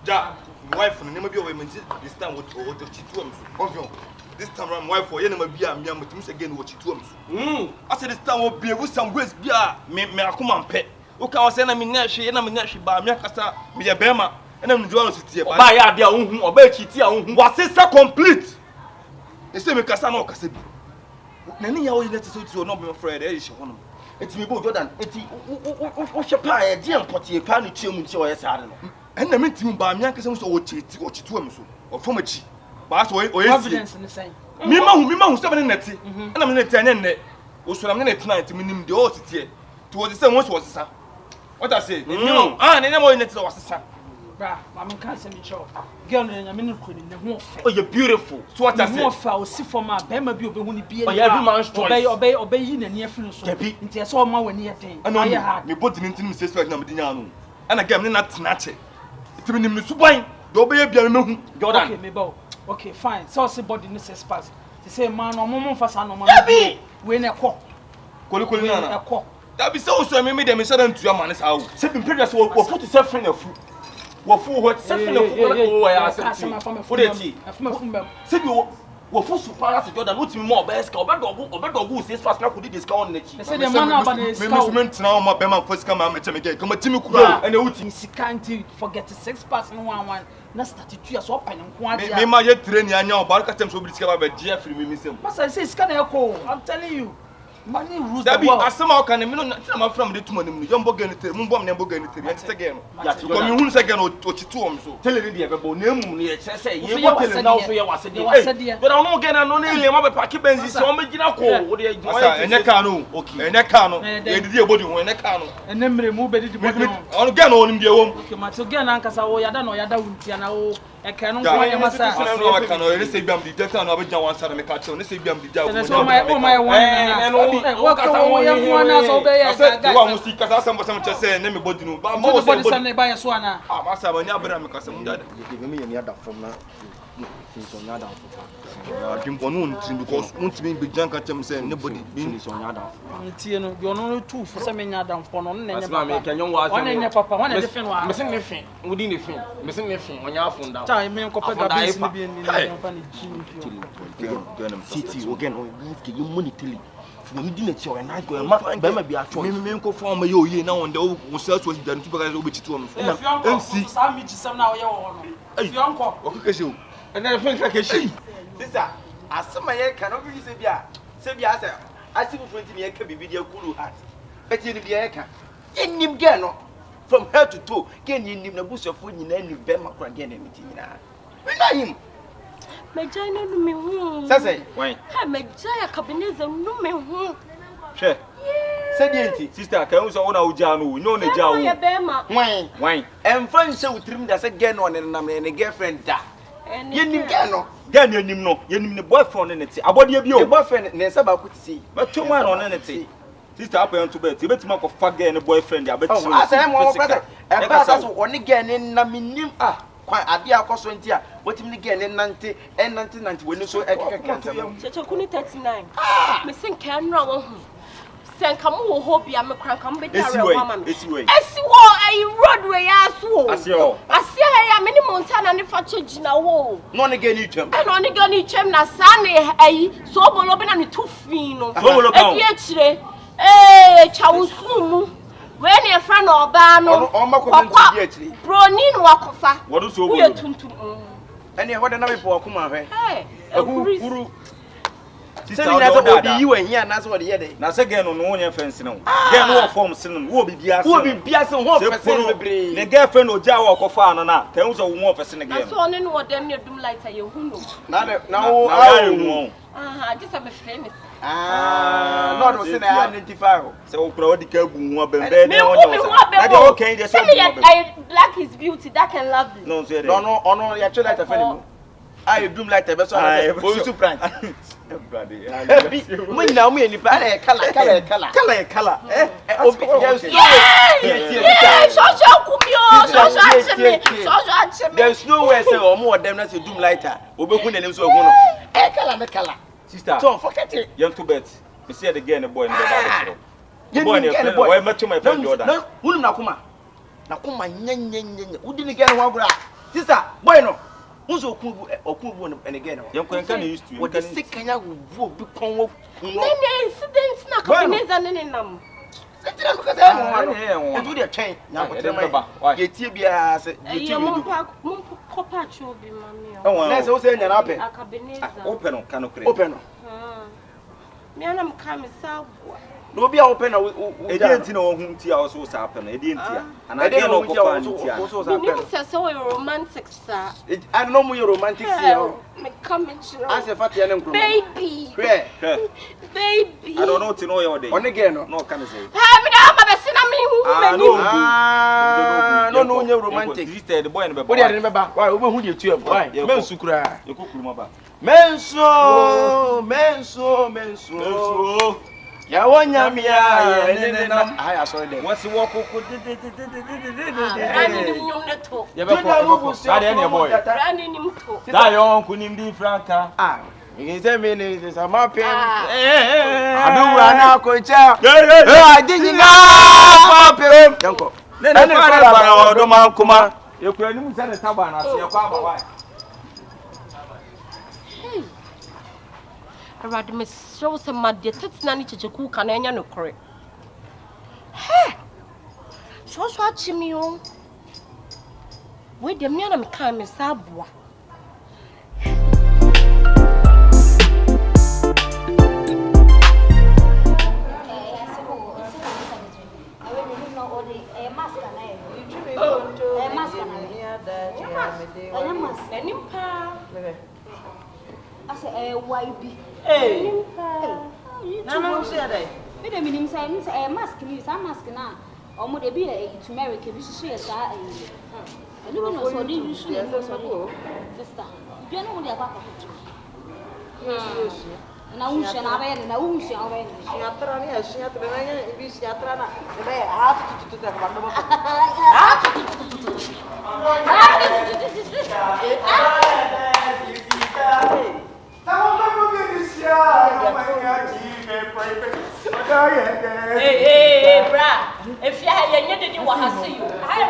Ja, wife no never be away this time what chitu am. This time around wife for you never be am me mutim again what chitu am. I said this time will be with some ways be me akuma mpe. O ka say na me nyahwe ba me akasa me ye bema na me njuwa no sitie ba. Ba ya dia unhu oba chiti a unhu. Wasesa complete. E say me kasa na o kasa bi. Na ni ya o yete so ti o no be friend e she hono. Eti me bo Jordan eti o shepa e dia mpotie pa no tuemu nti o ye saade no. Na me ntimi ba me akasa so o chiti o chitu am so. O fom achi. Ba so o ye evidence ne say. Me ma hu se be ne neti. Na me neti anya nne. O so na me neti na ntimi nim de o titie. To o say won so wasesa. What I say? No. Ne mo neti wasesa. Bra, mama can't say me show. Girl, I'm in the oh, you're beautiful. So what I say? More foul, see for my Bema be obey when he be every man's choice. Obey in the near friends. Into a saw my when he thing. I know you put in him says right now, Medina. And again, not snatch it. It's been in the supine. The obey a piano. Okay, maybe. Okay, fine. So, somebody needs pass. To say, man, or moment for son, or man, when a cock. Colicolina, a cock. That be so, I made them sudden to your man's house. Seven previous will put himself friend of fruit. What something of for the tea. Said you were full super Jordan, what's more best or better who says fast now could discount the tea. I said, the man about now, my Bema first come out again. Come a Timmy and the Uti can't forget the 6 parts in 1. That's 32 years open and one. May my yet train I know about customs will be discovered by Jeffrey. Must I say, scan echo? I'm telling you. Money rules that be as somehow can from the 2 money. Young Bogan, Mumbom, and Bogan again. You second or 2 so. Tell it the about name, say, you now for your was said, but I'm not getting an only Paki so making a call. And a canoe, okay, and a canoe, and the body when a canoe, and then remove it again on the home. Okay, Matogan, Uncle Yada, no Yada, Tiano, a canon, I cannot say, Bam, the Delta, and I'll be one side of the cartoon, let's say, Bam, the Delta, my one. What can I obey? I said, you almost see because some just say, name body no, but most of the buy a swana. I must have a Yabram because I'm dead. Give me another from now. Because once me be junk at him saying nobody being on other. Tino, you're only 2 for some Adam for none. That's why I can you one in your papa, one different one. Missing nothing, within the film, missing nothing when you're found out. Time, me copper be in the company. City again, or you money till. We didn't show and I go and Bama be a choice. Me go for my yo now and the search was done to which to him. And see, some now your uncle. Okay, you. And then I think like a she. Sister, as some my hair cannot be Sabia. I see 20 years can be video cool hat. But you be a can. In him gano from head to toe, can you name the bush of food in any Bama again anything now? We know him. Majana no me hu. Say, why? Ha Majaya Akabenezer no me hu. She. Say sister, can you say ona ujanu? No ne jawu. Ya bema. Why? And friend say with him that say get on and na girlfriend da. Yenim get no. Get yenim no. Yenim ne boyfriend ne ti. Abodi bi o. Boyfriend ne say ba ku ti see. But two man on ne ti. Sister up on to bed. You bet ma ko fa girl ne boyfriend ya bet. Oh, I say mo brother. E ba so oni girl ne na minim ah. Quite a dear cost 20 years. What him again in 90 and 1990 when you so Chachakuni 39. Missing camera. Send come who hope you am a crank come with Awurama. It's way. As you are roadway as well. As you I am many mountain and if I change now. None again you term. And only gonna each him na sunny so bolobin and 2 fino. Eh, Chawusumu. When your friend or Bano, Bronin Wakofa, what is so weird to any what another poor Kuma? Hey, Guru. Sister, you and here, and that's what the other. Now, again, on one fence, no. Get no form, sin, will be Bias, the girlfriend or Jawa Kofana now. Tell us a woman for sin again. So, on what them you do like you now, I just have a friend. Not was in identify. So, Brody Kelbu, okay, just I like his beauty, that can love you. No, you actually like a friend. I do like the best. I was too prank. When now me any color. There's no way say or more them that you do lighter. Obekun and so color. Sister, don't forget it. Young to bet. You see the girl and the boy in the Bible. The boy, why met my friend Jordan? No, who na kuma. Na kuma nyen. Who didn't get one bra? Sister, boy no. Who's Okubu and again? You can use to what the sick Kenya will become. Incidents na Akabenezer nenam. Because I do their chain. Now, whatever. Get Tibia said, you Copa Chobi, mammy. Oh, let's also say an open. Akabenezer. Open on canoe. Open. Me and I'm coming south. No be open. I didn't know whom tea also happened. I didn't hear. And I didn't know what happened. So romantic, sir. I know more romantic. Coming as a fatty and baby. Baby. I don't know to know your day. On again, no can I say. No, romantic. The boy and the boy. I remember why who you to why? Mensukra. You cook Lumaba. Menso. Ya wanya mia I saw them. What's the walk? Franca. Ah, you say me is a map. I don't run out, coach. I didn't know. Uncle. Then I don't mind. Come on. You couldn't send a taban. I see your father. Rather, Miss shows a mad dear Nanny to cook and any no correct. Hey, so watching me on. Wait, the man I'm coming, Sabwa. I say, YB. Hey, no, say me the minimum say mask news, I'm masking now. Or would it be a turmeric if you see a star? I don't know, so did you shoot sister? You know what they're about to do. And I won't share away, and I won't share away. She had Hey, bra. If you had any what I see you, I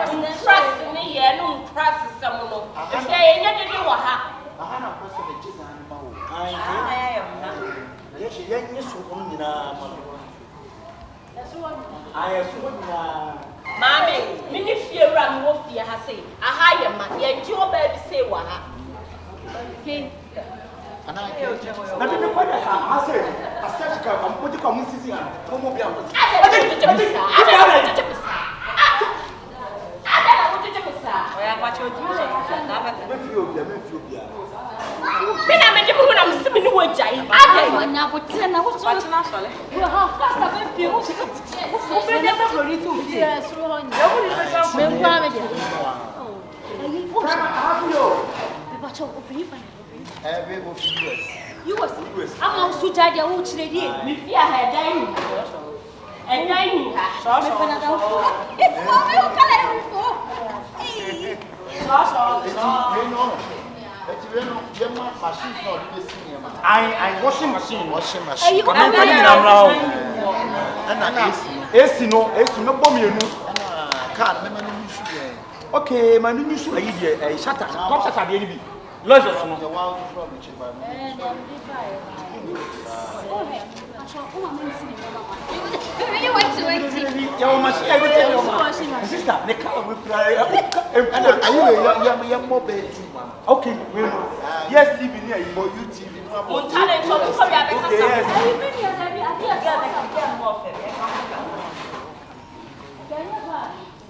was trusting me and no cross someone. If you had any what I Mammy, many fear ram wolf, you have say. A higher man, yet your baby say what. And I didn't quite have a step come, what you come to see. You was I'm also tired of watching it. Me fear her dining. And dining her. I washing machine. Okay, my new shoe. I shut up. Come shut up, baby. Let's just know. Okay, yes, TV near you, but you TV.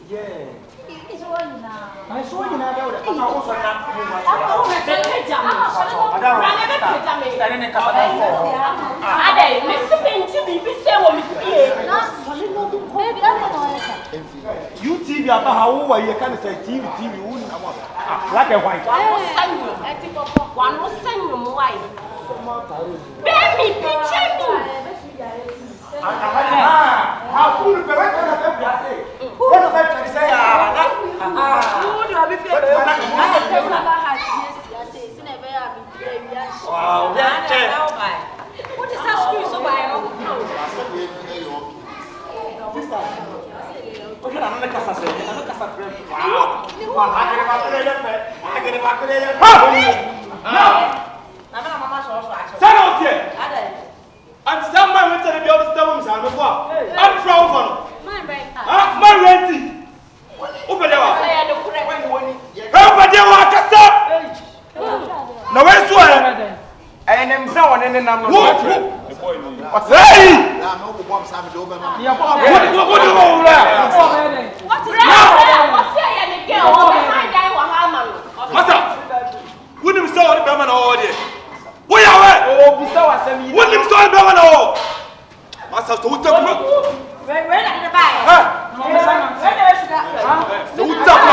Yeah. I saw you now. You TV about how you can say TV like a white. One was sending white. Baby, picture me. How cool is the rest of the what am I to say? Who do I be fair? Wow, what is that screw so by? Okay, I'm not a casa. I'm not a casa. Stand out here. And someone went to the other stone. I'm from my renty. Over there. Over there, now where's one? And I'm now and then I'm not. Hey! What's wouldn't him saw the Berman all day. Where are we? Wouldn't him saw the Berman all? Master, so who took me? Where did the buy? So who took me?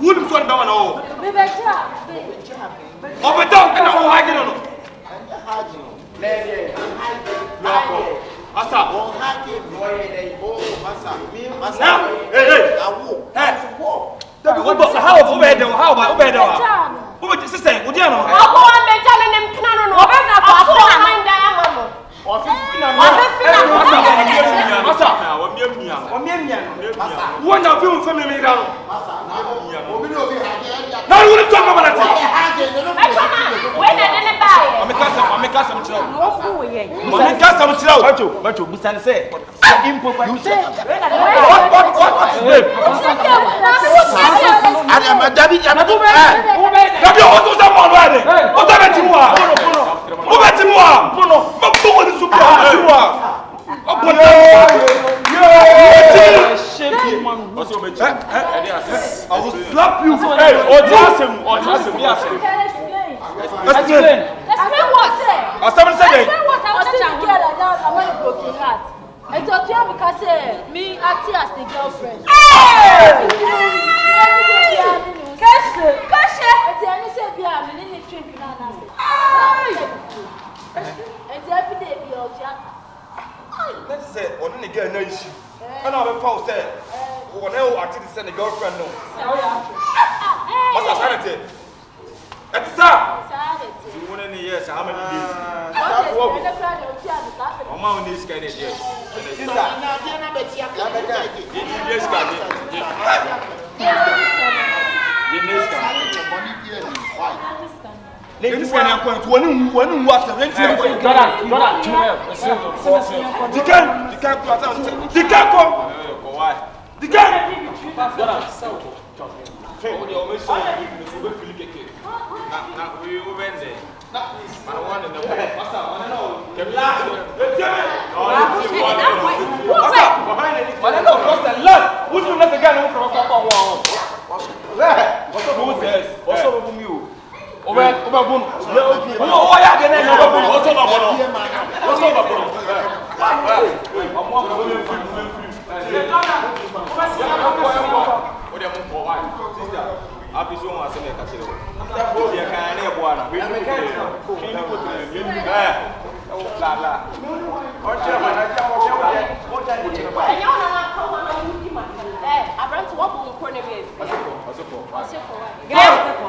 Wouldn't saw the Berman all? Over down and I'm hiding on it. How about who would you say? Would you know? I'll go on Benjamin and Piano. One of you family down. Now you want to talk about it. When I didn't buy it. I'm a custom child. I'm a custom child. But you say, what is it? I'm a daddy. I'm a I will slap you. Hey, or trust him. Explain what? Someone said it. What I was saying girl like that, I'm not a broken heart. I thought you because me acting as the girlfriend. Cash. It's any say be I'm in the trip now. It's every day be out here. Let's say on the girl no issue. And I'm a pause say whatever acting send the girlfriend no. What's that sanity? It's sanity. You want any years how many days? Mama needs kind of years. Ladies can point one was a rent.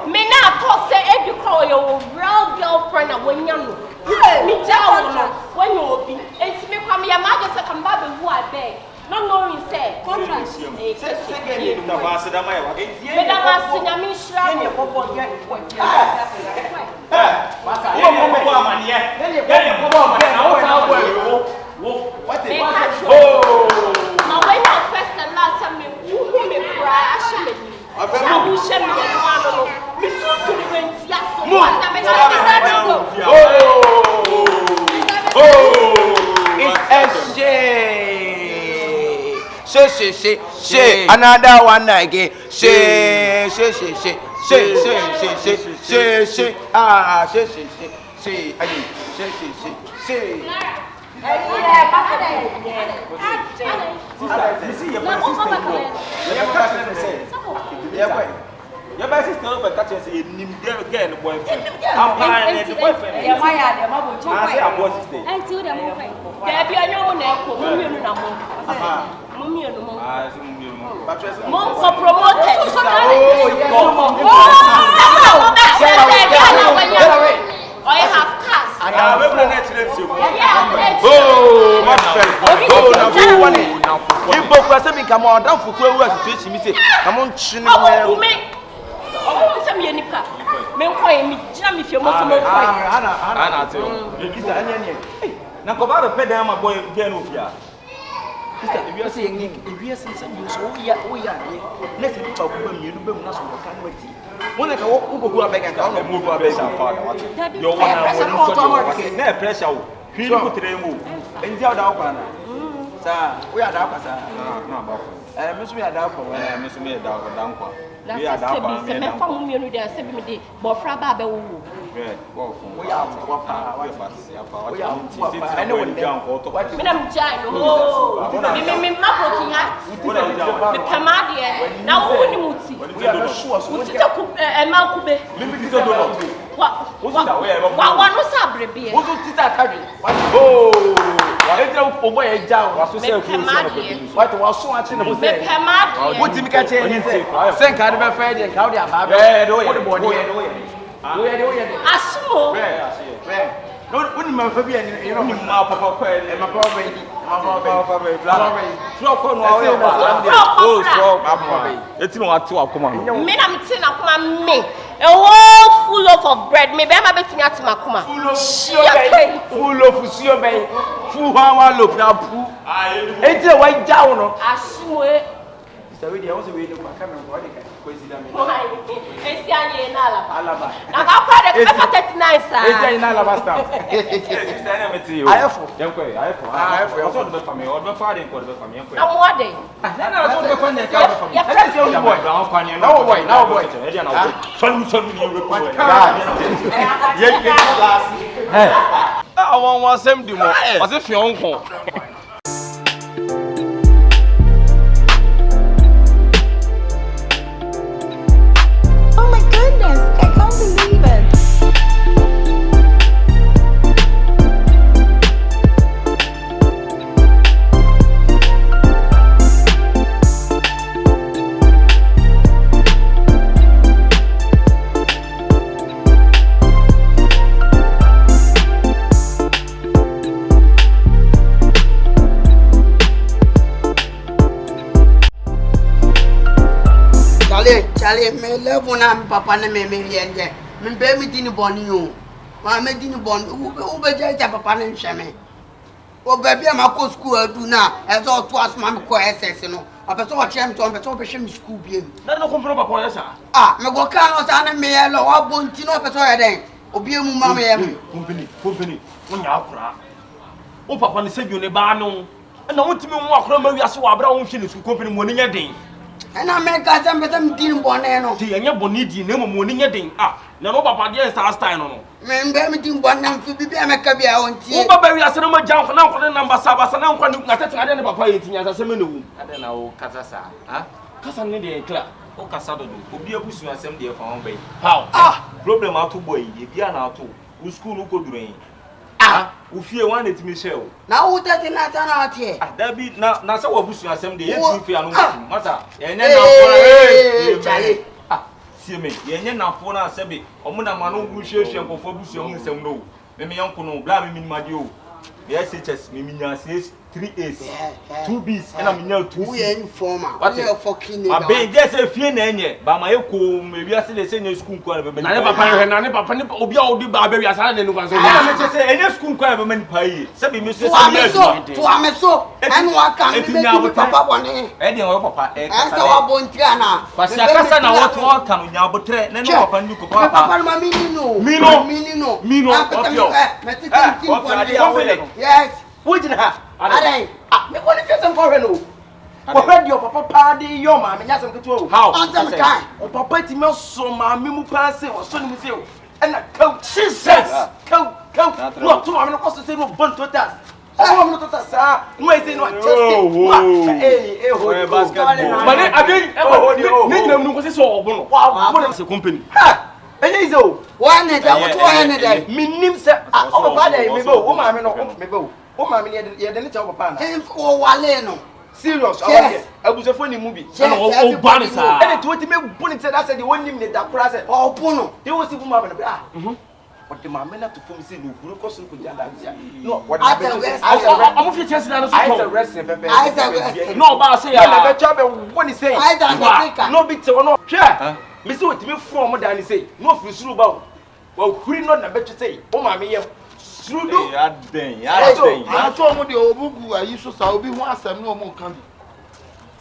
Me now talk say if you call your real girlfriend and when you know. Me tell you when you be. It's me come your mother say come back who I beg. No knowing say contract. Second na vase da mai wa. Me da vase na me shra. Me popo get. Masa. Wo mo popo amanie. Ye popo amanie. Na wo sa wo. What is? Oh. Now when you first and last time me cry ashame. I will share me and one. Me so to the went yes. What na me say It's a she. Another one again. She. Ah, your best is still but catch us in again boyfriend. I'm planning the boyfriend. I say I'm boss stay. Until the moment. There be a young man called Mummy no more. Mummy no more. Mom for promoted. Oh, I have cast. I have a planet. Oh, my friend. Oh, now you want it. I said, come on, down for 12 hours to teach me. Come on, chin. Oh, me. Oh, some yenipa. Me kwai me jam if you must know kwai. Ana tell. Is that any? Na ko ba pe dan ma boy get no fia. Sister, if you say if you say you so we are let's be talk about me no be na so ka no ti. Wọ́n ka wo go abeg ka no mo go abeg sa father what. Your one and na pressure wo. Feel ko tere mo. Endi ada kwa na. Sa, we are da kwa sa. Na ba. Me so me ada kwa. Me so me da kwa dan kwa. We are da kwa. Se me fa mu mi no dey se bi me dey. Bo fra ba be wo. We are what pa. We are what. Anyone down ko to. Me na mjai no. Me ma broken heart. Me pamade na wo ni muti. We are not sure. Muti ta ku ma ku be. Me ti do Wa no sa brebe. Wo ti ta kaje. Oh. Etra o boy e ja wa so se ku so na ko. What wa so ati na bo se. Me pamade. Wo ti mi ka che ni se. Sen ka de be fa de ka o de aba be. Do ye. Asumo. No, when my baby and you know, my papa, and my papa, it's not to come on. Me, I'm saying, I'm me. A whole full of bread. Me, I'm betting at Makuma. Full of sugar, full of look now. It's a white down. Asumo. So we also wait for camera. Esse aí na Alaba. Na capa de 39 sa. Esse aí na Alaba está. Esse aí é meti. Aí foi. Já foi. Aí foi. Aí foi. Eu sou do família. Eu do família, eu do família. Na moda. Não, eu sou do família, cara do família. Esse é o boy. Não, boy. Não, boy. Ele não. Só me recuo. E classe. Ah, one sem de mo. Você fion com. Charlie, me love na me papa na me yenge. Me be me dini boni o. Ma me dini boni. U be je papa na nhweme. O be bia ma ko school adu na e so to asma me ko SS no. Apeso wa chem to apeso be hwe me school biem. Na no kompro papa ya sa. Ah, me go kan no sa na me ye lo wa bonti no apeso ye den. Obi emu ma me ye. Company. Wonya akura. O papa ne sebi ne ba no. Na wontimi wo akura ma wiase wa abra wo hwe ne school company mo ne nya den. Na me ka se me dini boni no. Ti enya boni di na mo ne nya den. Ah, na no papa dey style no. Me be me dini boni na mfi bibia me ka bia wontie. Wo baba wiase no ma jan ko na ko ne number sabasa na nkwa na tete ade ne papa ye tinya sa se me ne wu. Ade na wo kasa sa. Ha? Kasa ne dey clear. O kasa do. Obi abusu asem dey fa won bai. How? Ah, problem ato boy, e bia na ato. Wo school no ko duren. Ah, wo fie wan na timi share o. Na wo tete na ta na atie. Ah, da bi na sa wo abusu asem dey e timi fie anu mata. Ye nye na fo Charlie. Ah, sie me. Ye nye na fo na asebe. Omo na ma no wu hwehwe nkofo abusu amu nsem no. Me yanko no bla me minimade o. Yes, HS me minya 3 A's, 2 B's, and I'm near 2 C's. We are informer. What are fucking nigga? I been just a few nenye, but my echo maybe I see the same school choir. Na papa ni obi a odi ba be wi asara ne nuka so. I me say any school choir be man pay. Say be me say to ameso. Enu aka me be papa bone. E dey o papa e kasa. Asa wa bontria na. Kwasi akasa na what one kan nya botre na no papa ndi ko papa. Papa ma mini no. Yes. Who did have? Adai. Me woni fese nko no. Ko hwedi your papa pa dey your ma me nya sem keto. How? Ansem kai. O papa ti me so ma me mu pa se o so ni mu se o. E na coach Jesus. Coach. No to ma me no ko se no bon total. O ma me no total sa. No e se no chest. Ho basketball. Mane abi ni nyam nu ko se so obo no. Wa mo se company. Ha. Enye izo. Wa ne da ko to wa ne da. Minim se o papa dey me go. O ma me no me go. O ma me ye de ne cha papa na. En ko wale no. Serious. Yes. Abusefo ni mu bi. Na o ban sa. E de to ti me buni se that say the one nim ne da kura se. O puno. Dey wo si bu ma be no. Ah. What the mamma to form say no guru cause no what I'm chance na no no ba say ya be cha be when he say no big say no hwe me say otimi from dan say no free suru ba wa huri no na be say o ma me ye suru do ya den I told mo de obugu ayi so sa obi ho asem no mo kan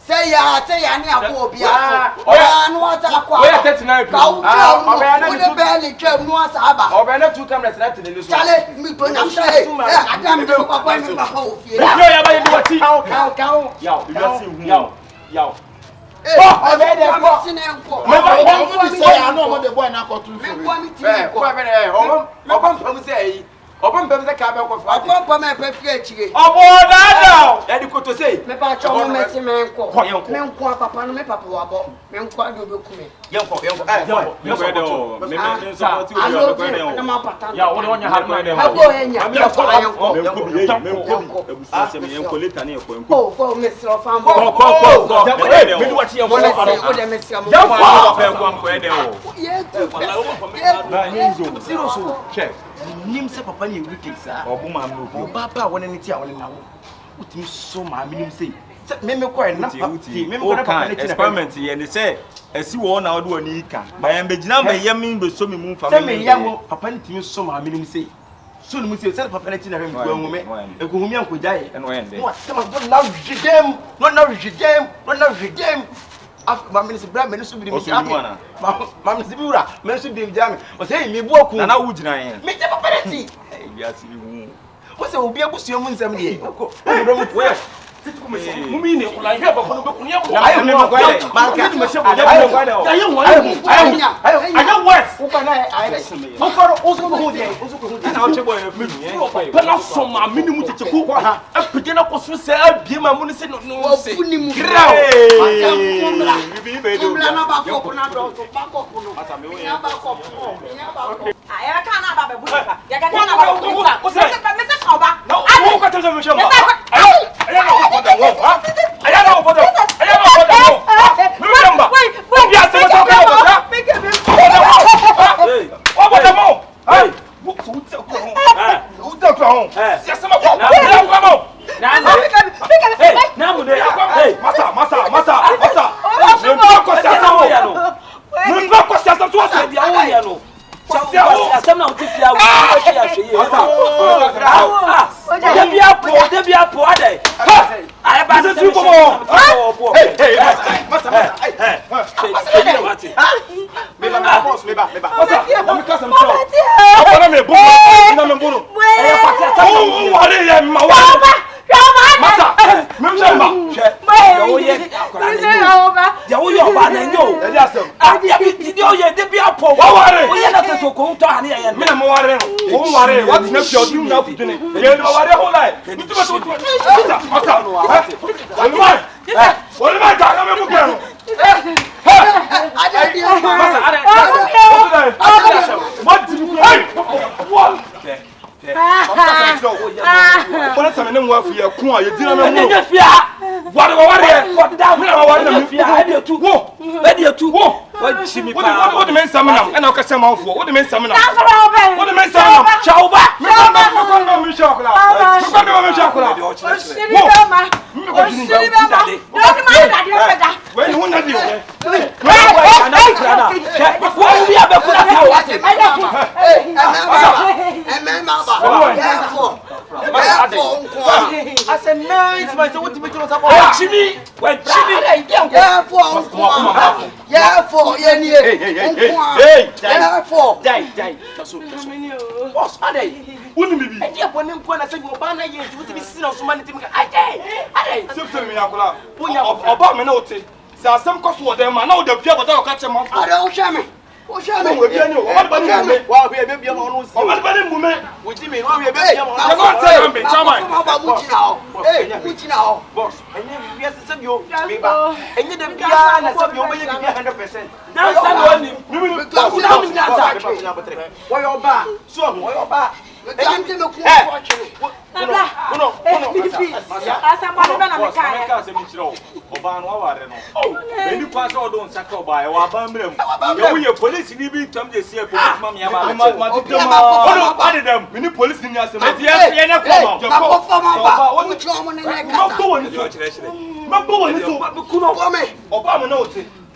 say ya ni abo obi afo no ata akwa we 39 ka o be twam no asa aba obe na 2 cameras na tele so chale mi to na say adam de papa mi papa ofie ya ba ye bi wati yaw oh obe de ko sinenko me ba say ya no mo de boy na ko tu so me kwa mi ti ko obo say Open Bemza Cabin of Papa, my perfect. Oh, Daddy Coto say, me pa cho mo mesi me nko papa no me papa wabo me nko ade obekumi young nim se papa ni wicked sa obuma no papa wona ni ti a wona nawo utimi so ma minim sei se me ko na pati me ko na papa ni ti experiment ye ni se esi wo na odo ani ka ba yan begina ba yam mi be so mi mu fa me me yam papa ni timi so ma minim sei so ni mu sei se papa ni ti na hwem ko ngume e ko humi anko jaye eno ende no atama do na rigem af ma me se bra me so bi mi ma me se bi wura me so bi jame o sei mi bu oku na wo gina yen me je papa ni ti e bi asi hu o se obi abusuo mu nsam de ko do mu we mumi ne kula ihe ba kono be kunya ko ayo me ko ale manka me se ko ya ko ayo west ko na ayo mo ko ozo ko hu de na o chebo e firi yen pela soma minimum tete ko e pige na ko so se abie ma mu ne se no se grau bibi be do na ba ko na do to ba ko no ya ba ko ya ka na ba be bu pa ya ka na ba bu pa me se ko ba no wo ka tell me shamba ayo na wo da wo ha ayo na wo da wo me shamba wait ya se so ka wo ha make me hey wo da mo hey wo so wo ta ko ho ya se ma ko na mo na mu de hey masa me ko sa sa wo ya no me ko sa sa so sa dia wo ya no asem na utifia wo ya hweye de bia po ade aye ba se tu ko mo masa me ba masa me ka sam tro abona me bo ina me bo no aye pati ata o wale ye ma wa masa me shamba ya wo yo ba na nyo e di asem ya bi ti o ye de bia po ware o ye na to ko to ane ye me na mo ware o ware what na fi odum na fudune ye no ware ho lai mi tu to masa wale ma ta me bu kan Masa me nwa fia ku a ye dina me mu ne fia ware ko da me na ware na fia e tu wo wa chimi pa wo de men samina e na ka sema ofo wo de men samina na so ra obe wo de men samina chauba me ko me shakula me shakula o shiri ba ma no ni ma da de da we ni wona di o wo bi abekura ta wa te as a nice my so what to be to support chimi die so boss ade woni mi bi ade abone nko na se mo ba na ye nti bi si na so man tim ka ade se mi yakula oba me na ote se asem koso wo dem ma na wo da pia bota wo ka che mo ade o hwame o hwame wo bia ni o wa ba ni me wa hwe be bia ma ono si o ba ni mu me wo ji me wa hwe be bia ma ya ko say me chama ma ba mu china ho boss enye bi se bio me ba enye de bia na se bio be ye bia 100% dan sa no ni mi wa yo ba so wo yo ba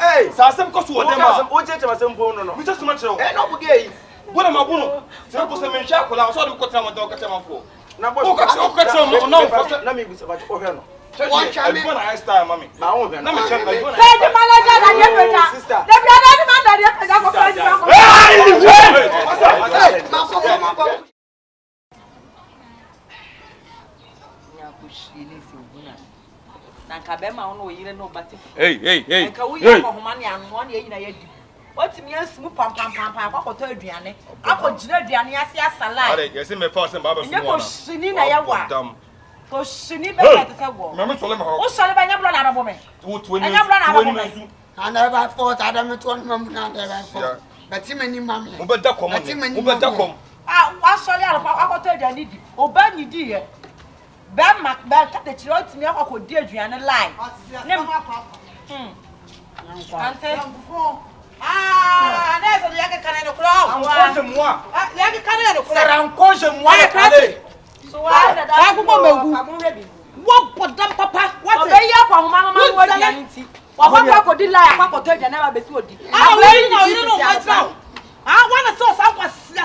Hey, Sassam Kosu, we just much. What am I going to say? I'm going to shop. I saw them cut some dog at them for. Now, what let me be so much for her. One child, I style, mommy. My own, let me check my sister. What me as move pam what to aduane akogina aduane ase asala ade yesi me fa sem baba so ko shini na yawa ko shini be ka te go me so le ma o so le ba nya blo na rabo me nya blo na rabo me and ever fought adam to one mum na ever fought but him ni mam mo be da kom mo be da kom wa so le arapa akoto aduane di o ba ni di ye ba mak ba ka te chiro timi akokodi aduane line ante nessa do yaga caneno close. Rancoge-moi. Yaga caneno close. Rancoge-moi. Allez. Suada da. Tá com meu. What podam papa? What? Obe ya kwa mama mama wo dia nti. Wa papa ko di la ya kwa ko to dia na ba be si odi. Ah, we na you know what now. Ah, wanna so sa kwa sia.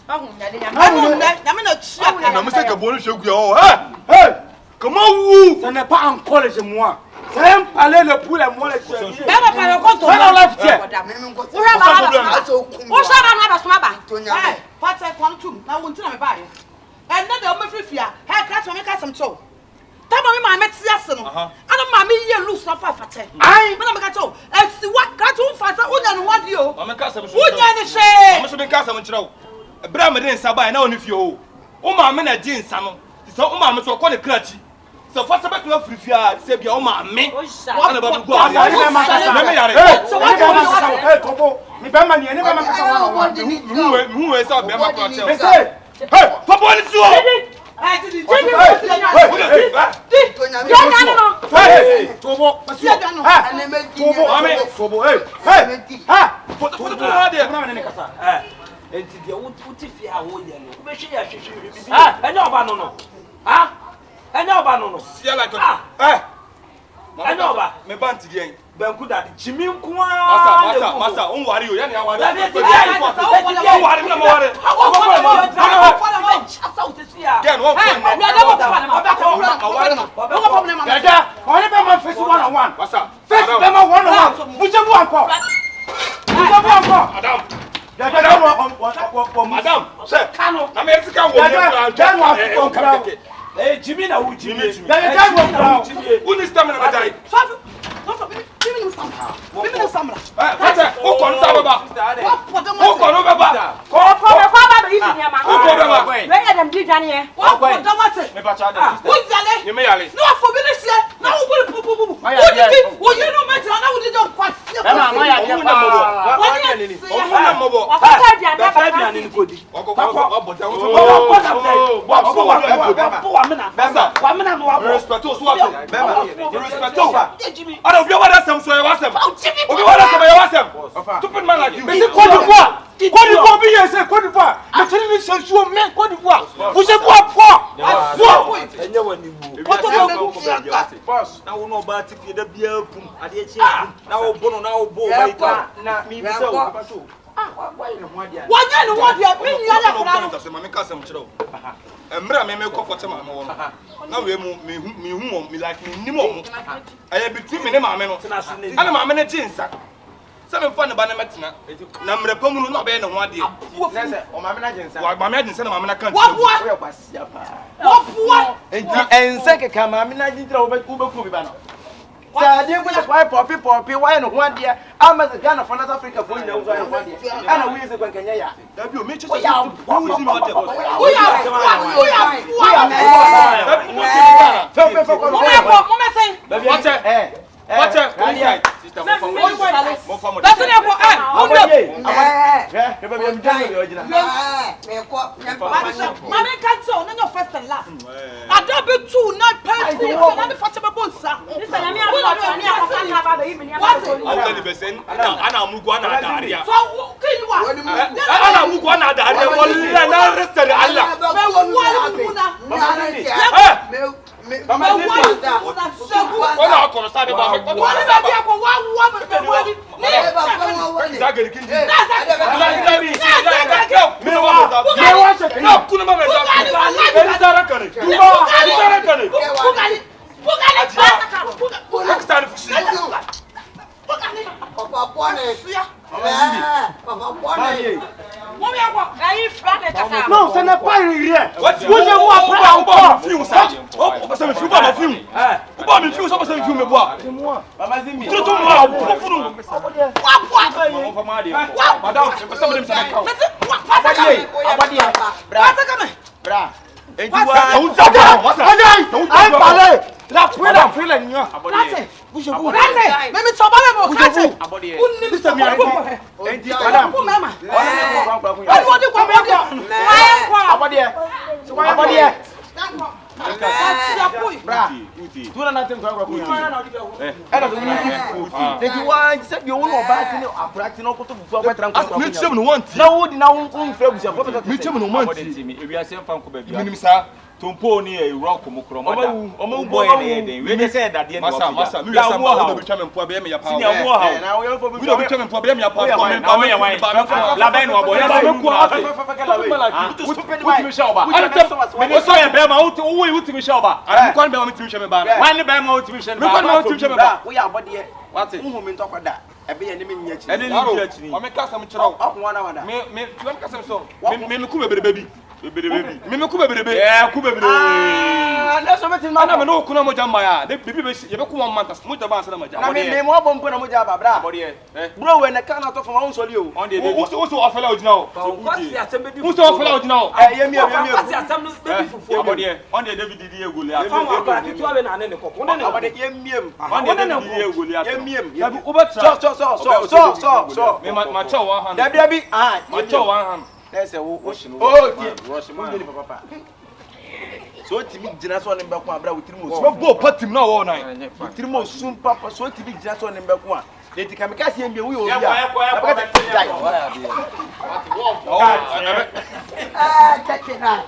Ahu nyade nya. Na me no chia. Na me se ke bonu shegu yo. Hey! Comment vous? Ce n'est pas encourage-moi. C'est un palais le pour les mots les cheveux. Baba pa yo ko to. Fais la lèvre. Wo ha ba ba so ba. Hey, what say come to? Na won ti na me ba ye. And na de o me frifia. Hey, class me ka some cho. Tama me ma meti ase no. Ana ma me ye loose na fa fate. Ai, me na me ka cho. E si wa ka to fate unya no wadi o. Ma me ka some so. Unya ne hwe. Ma so me ka some chira. Bra me den saba na oni fie o. O ma me na ji nsa no. So o ma me so ko ne krachi. So fast about to frifia say bia o ma me. Ana ba go ari. Na me yare. Hey, Tobo. Mi ba ma ni ene ba ma ka sa wa. Mu we say be ma ko che. Me say, hey, Tobo ni so. Hey, Tobo. Tobo, hey. Ha. Tobo na de. Na me ne ka sa. Enti dia wuti fi a wo ye no. Be hwe ya hwehwe bibi. Ah, enye oba no no. Ah? Enye oba no no. Sia like eh. Enye oba. Me banti de en. Banku da chimi nkoa. Masa, on wari o. Ya ni awari. On wari na mo wari. Again, one Madam, sir, na me sika wo eh, Jimmy na wo Jimmy. Who this time na die? Stupid man like you. Côte d'Ivoire. Côte d'Ivoire, bien sûr, Côte d'Ivoire. Mais tu ne sais pas, mais Côte d'Ivoire. Vous êtes quoi? Boss, now no bad if you the beer pum. Now bono now bo baita. Na mi bisa o pato. Why no what dia? Me ni ala kura. Say mama ka sam chiro. Emra me comfort ma no. Na we mu me hu me like me nimo. Aye between me ne mama no. Ana mama ne jinsa. Say me fa ne ba na metina. Na mre pamu no na be ne ho ade. Say o mama na jinsa. Wa mama jinsa na mama na kan. Wapua. Enti ense keka mama na jinsa wo be ku bi ba no. Sa de ko why poppy why no ho ade. Ama the Ghana for North Africa for you ho ade. Ana we ise kwa Kenya ya. Da bi o me che We are sister mo fa mo mo that's it ko eh mama cancel no your first and last adabe two na party na me fa chebe bonsa listen na me akaka ba be me ana ni besen ana mugu ana daria so kiwa ana mugu ana daria wallahi na restare Allah wala akoro sa de ba wala ba dia ko wa me non, ce n'est pas rien. Vous ne moi pas encore. On passe me fume pas me fume. On pas me fume, ça passe me fume me boire. C'est moi. Maman Zimi. Tout moi, pour nous. Madame, c'est ça me dit ça. Bra. Et tu vois, la fouille la nuit. bougez-vous. Même tu vas pas me bougez-vous. Vous c'est bien. Et dis madame. Bra. Tu na natem kwa kwa. Era do ni. E di wa se bi wo no ba ti ni akurati no koto bufu agbetra nko. Me chim no want. Na wo di na wo nfra busia. Me chim no want. Ewi asem fa nko ba bia. Minim sa. Tompo ni e wura ko mokro mada. Omo boy na den. We dey say dade no. Masa, me yasa ma wo do bitwa me mpo be me ya pa. Senior mo ha. Na wo yo fo We do bitwa me mpo be me ya pa. Ba me ya wan. La ben no boy. Ba me ko ase. Wuti me sha oba. Me so ya be ma wuti me sha oba. Ara ko be ma me timi hwe me ba. Wan be ma wuti me sha me Me ko ma wuti me hwe me ba. Wo ya abode wate. Hu me ntokoda. Ebe ye ne me nya chi. Ene ni nya chi ni. O me ka sam kira o. Okwo na wada. Me tu am ka sam so. Me ku beberebe bi. Me ku beberebe. Ku beberebe. Na so betin ma na me no ku na mo jamba ya. De bibi be ye be ku 1 month mo jamba ansa na ma jamba. Na me mo bompo na mo jamba bra. Bro we na kana to fama won o. On de wo so ofela ojina o. Wo so ofela ojina o. Ye mi. Kwasi asem no baby fufu. Abode. On de David di egoli afa. Fa wa kwa kitu awe na ne kokko. Ne abode ye miem. On de David di egoli afa. Ye miem. Dabi obetra. So. Me ma cha 1 hand. Dabi Ma cha 1 hand. Ese wo. Oh, rush man. So timi gina so ne mbeko abra wotiri mo. So go patim na wo nan. Wotiri mo sum papa so timi gina so ne mbeko a. Eti kamika se mbie wo yo Ya bia. kwa. Keke na.